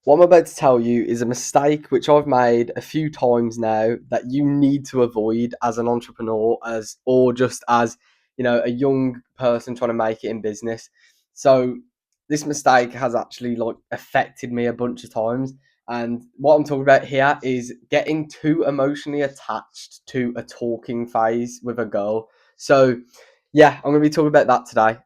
What I'm about to tell you is a mistake which I've made a few times now that you need to avoid as an entrepreneur, as or just as a young person trying to make it in business. So this mistake has actually like affected me a bunch of times. And what I'm talking about here is getting too emotionally attached to a talking phase with a girl. So yeah, I'm going to be talking about that today,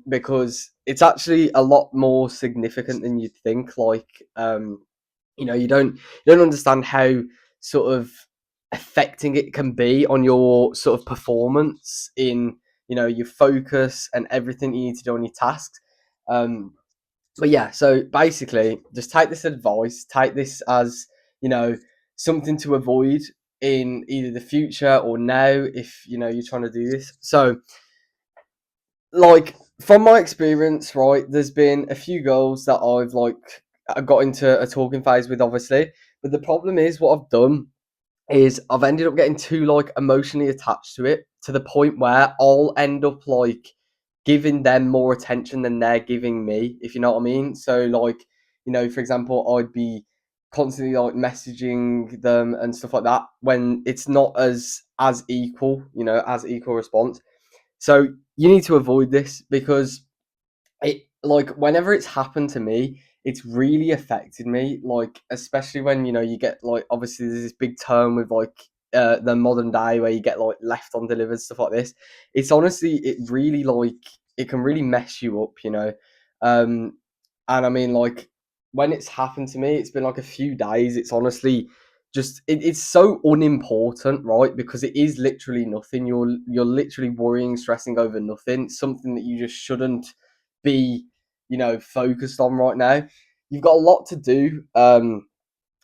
because it's actually a lot more significant than you'd think. Like, you don't understand how sort of affecting it can be on your sort of performance in your focus and everything you need to do on your tasks. Um, but yeah, so basically, just take this advice, take this as something to avoid in either the future or now if you're trying to do this. So like from my experience, right, there's been a few girls that I've I got into a talking phase with, obviously. But the problem is, what I've done is I've ended up getting too like emotionally attached to it to the point where I'll end up like giving them more attention than they're giving me, if you know what I mean. So like, for example, I'd be constantly like messaging them and stuff like that when it's not as equal, as equal response. So you need to avoid this because it like whenever it's happened to me, it's really affected me. Like especially when you get like obviously there's this big term with like the modern day where you get like left undelivered stuff like this. It's honestly it really like it can really mess you up. Um, and I mean like when it's happened to me, it's been like a few days. It's honestly just it's so unimportant, right? Because it is literally nothing. You're literally worrying, stressing over nothing. Something that you just shouldn't be, focused on right now. You've got a lot to do,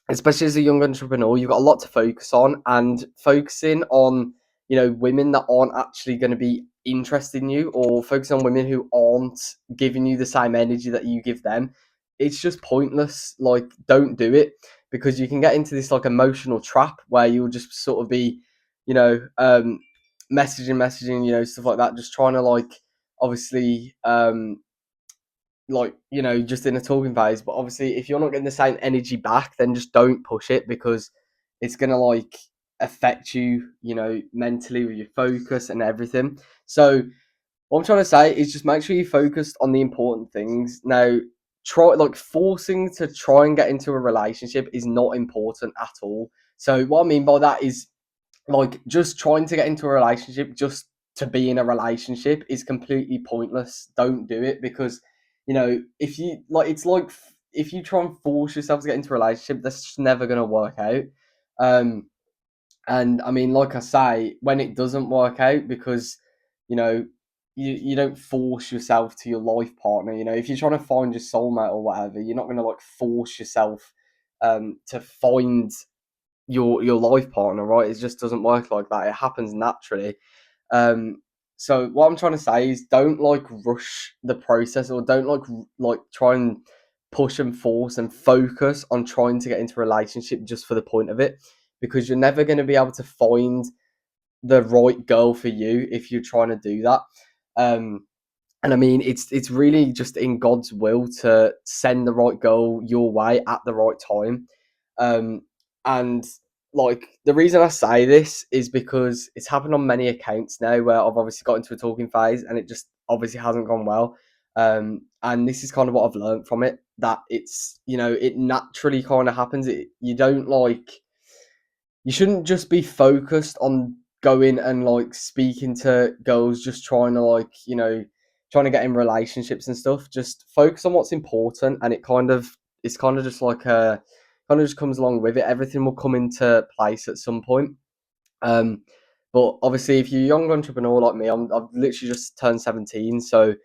especially as a young entrepreneur. You've got a lot to focus on, and focusing on, women that aren't actually going to be interested in you, or focusing on women who aren't giving you the same energy that you give them. It's just pointless. Like, don't do it because you can get into this like emotional trap where you'll just sort of be, you know, um, messaging, stuff like that, just trying to like obviously just in a talking phase. But obviously, if you're not getting the same energy back, then just don't push it because it's gonna like affect you, mentally with your focus and everything. So what I'm trying to say is just make sure you focused on the important things. Now, try like forcing to try and get into a relationship is not important at all. So what I mean by that is like just trying to get into a relationship just to be in a relationship is completely pointless. Don't do it because if you like it's like if you try and force yourself to get into a relationship, that's just never going to work out. Um and I mean, like I say, when it doesn't work out, because you know you don't force yourself to your life partner. If you're trying to find your soulmate or whatever, you're not going to like force yourself to find your life partner, right? It just doesn't work like that. It happens naturally. Um, so what I'm trying to say is, don't like rush the process, or don't like try and push and force and focus on trying to get into a relationship just for the point of it, because you're never going to be able to find the right girl for you if you're trying to do that. Um, and I mean, it's really just in God's will to send the right girl your way at the right time. Um, and like the reason I say this is because it's happened on many accounts now where I've obviously got into a talking phase and it just obviously hasn't gone well. And this is kind of what I've learned from it, that it's it naturally kind of happens. You don't like you shouldn't just be focused on going and like speaking to girls, just trying to like trying to get in relationships and stuff. Just focus on what's important, and it's kind of just like a kind of just comes along with it. Everything will come into place at some point. um but obviously, if you're a young entrepreneur like me, I've literally just turned 17. So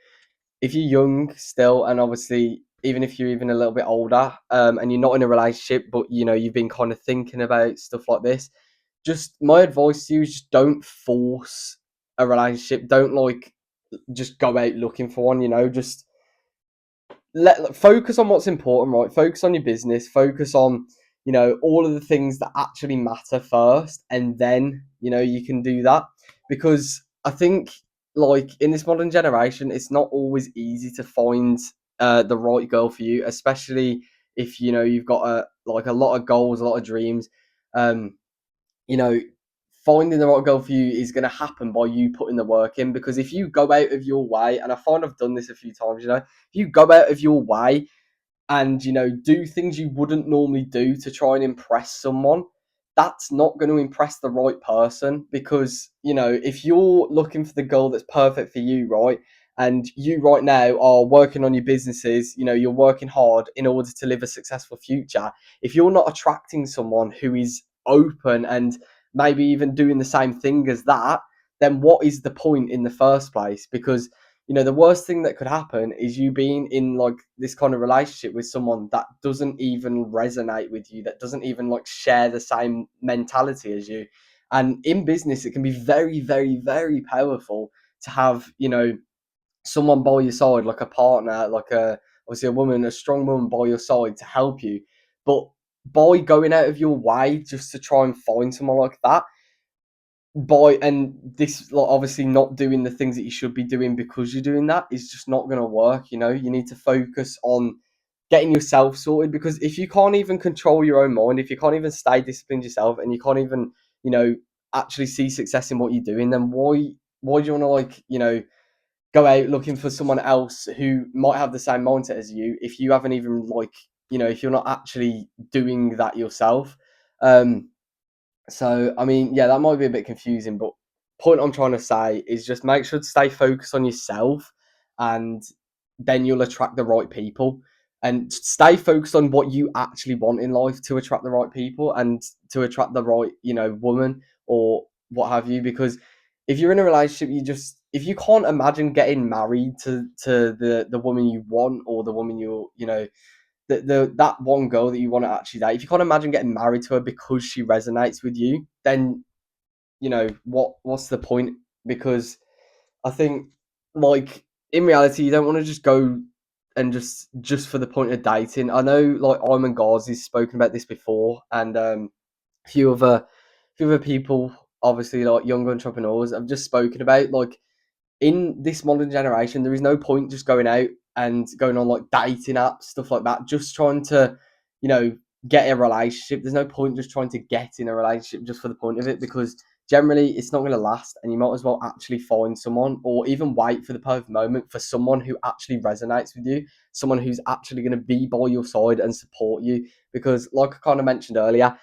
if you're young still, and obviously even if you're even a little bit older, and you're not in a relationship, but you've been kind of thinking about stuff like this, just my advice to you is just don't force a relationship. Don't like just go out looking for one. Just focus on what's important, right? Focus on your business. Focus on all of the things that actually matter first, and then you can do that. Because I think like in this modern generation, it's not always easy to find the right girl for you, especially if you've got a lot of goals, a lot of dreams, um, you know, finding the right girl for you is going to happen by you putting the work in. Because if you go out of your way, and I find I've done this a few times, if you go out of your way and do things you wouldn't normally do to try and impress someone, that's not going to impress the right person. Because if you're looking for the girl that's perfect for you, right, and you right now are working on your businesses, you're working hard in order to live a successful future, if you're not attracting someone who is open and maybe even doing the same thing as that, then what is the point in the first place? Because the worst thing that could happen is you being in like this kind of relationship with someone that doesn't even resonate with you, that doesn't even like share the same mentality as you. And in business, it can be very, very, very powerful to have, someone by your side, like a partner, like obviously a woman, a strong woman by your side to help you. But by going out of your way just to try and find someone like that, and this, like, obviously not doing the things that you should be doing because you're doing that, is just not going to work. You need to focus on getting yourself sorted. Because if you can't even control your own mind, if you can't even stay disciplined yourself, and you can't even actually see success in what you're doing, then why do you want to go out looking for someone else who might have the same mindset as you, if you haven't even if you're not actually doing that yourself? So, I mean, yeah, that might be a bit confusing, but point I'm trying to say is just make sure to stay focused on yourself, and then you'll attract the right people. And stay focused on what you actually want in life to attract the right people and to attract the right, woman or what have you. Because if you're in a relationship, if you can't imagine getting married to the woman you want, or the woman that one girl that you want to actually date, if you can't imagine getting married to her because she resonates with you, then what's the point? Because I think, like, in reality, you don't want to just go and just for the point of dating. I know, like, Iman Ghazi's spoken about this before, and a few other people, obviously, like young entrepreneurs, have just spoken about, like, in this modern generation, there is no point just going out and going on like dating apps, stuff like that, just trying to, you know, get a relationship. There's no point just trying to get in a relationship just for the point of it, because generally it's not going to last, and you might as well actually find someone, or even wait for the perfect moment for someone who actually resonates with you, someone who's actually going to be by your side and support you. Because, like I kind of mentioned earlier,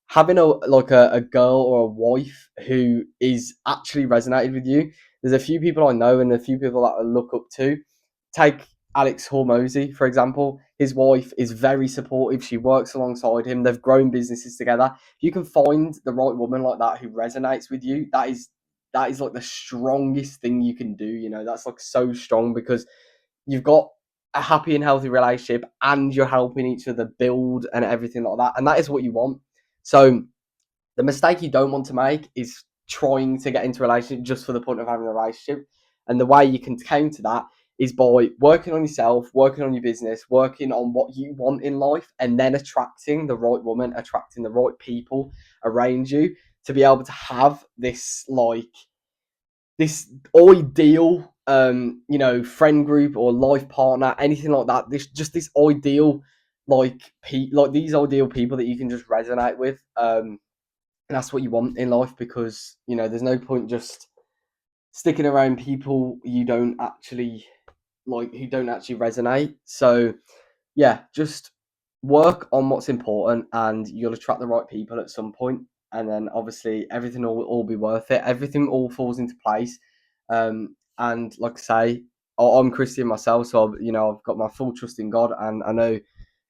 having a girl or a wife who is actually resonated with you. There's a few people I know and a few people that I look up to. Take Alex Hormozy, for example. His wife is very supportive. She works alongside him. They've grown businesses together. If you can find the right woman like that who resonates with you, that is like the strongest thing you can do. That's like so strong, because you've got a happy and healthy relationship, and you're helping each other build and everything like that. And that is what you want. So the mistake you don't want to make is trying to get into a relationship just for the point of having a relationship. And the way you can counter that is by working on yourself, working on your business, working on what you want in life, and then attracting the right woman, attracting the right people around you to be able to have this ideal friend group or life partner, anything like that. This ideal these ideal people that you can just resonate with. And that's what you want in life, because there's no point just sticking around people you don't actually like, who don't actually resonate. So yeah, just work on what's important, and you'll attract the right people at some point. And then obviously everything will all be worth it. Everything all falls into place. And like I say, I'm Christian myself, so I've got my full trust in God, and I know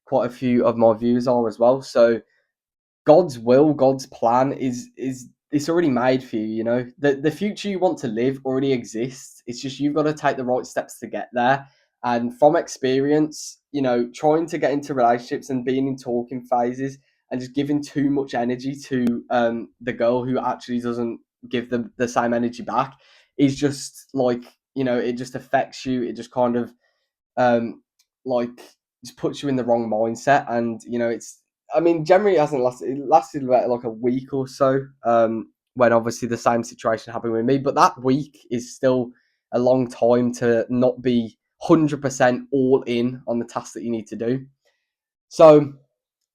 quite a few of my viewers are as well. So God's will, God's plan is it's already made for you. The future you want to live already exists. It's just you've got to take the right steps to get there. And from experience, trying to get into relationships and being in talking phases and just giving too much energy to the girl who actually doesn't give the same energy back is just like, it just affects you. It just kind of um, like just puts you in the wrong mindset. And it's, I mean, generally it hasn't lasted. It lasted about like a week or so. When obviously the same situation happened with me, but that week is still a long time to not be 100% all in on the task that you need to do. So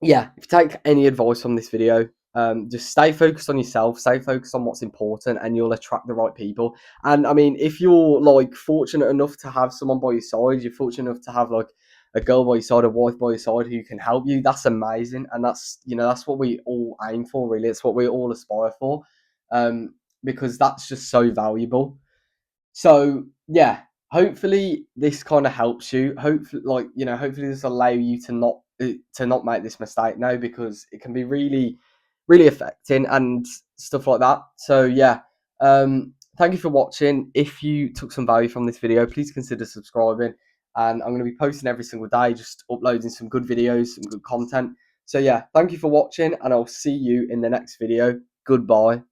yeah, if you take any advice from this video, just stay focused on yourself, stay focused on what's important, and you'll attract the right people. And I mean, if you're like fortunate enough to have someone by your side, you're fortunate enough to have like a girl by your side, a wife by your side who can help you. That's amazing, and that's, you know, that's what we all aim for. Really, it's what we all aspire for, because that's just so valuable. So yeah, hopefully this kind of helps you. Hopefully, like, you know, hopefully this will allow you to not make this mistake now, because it can be really, really affecting and stuff like that. So yeah, thank you for watching. If you took some value from this video, please consider subscribing. And I'm going to be posting every single day, just uploading some good videos, some good content. So yeah, thank you for watching, and I'll see you in the next video. Goodbye.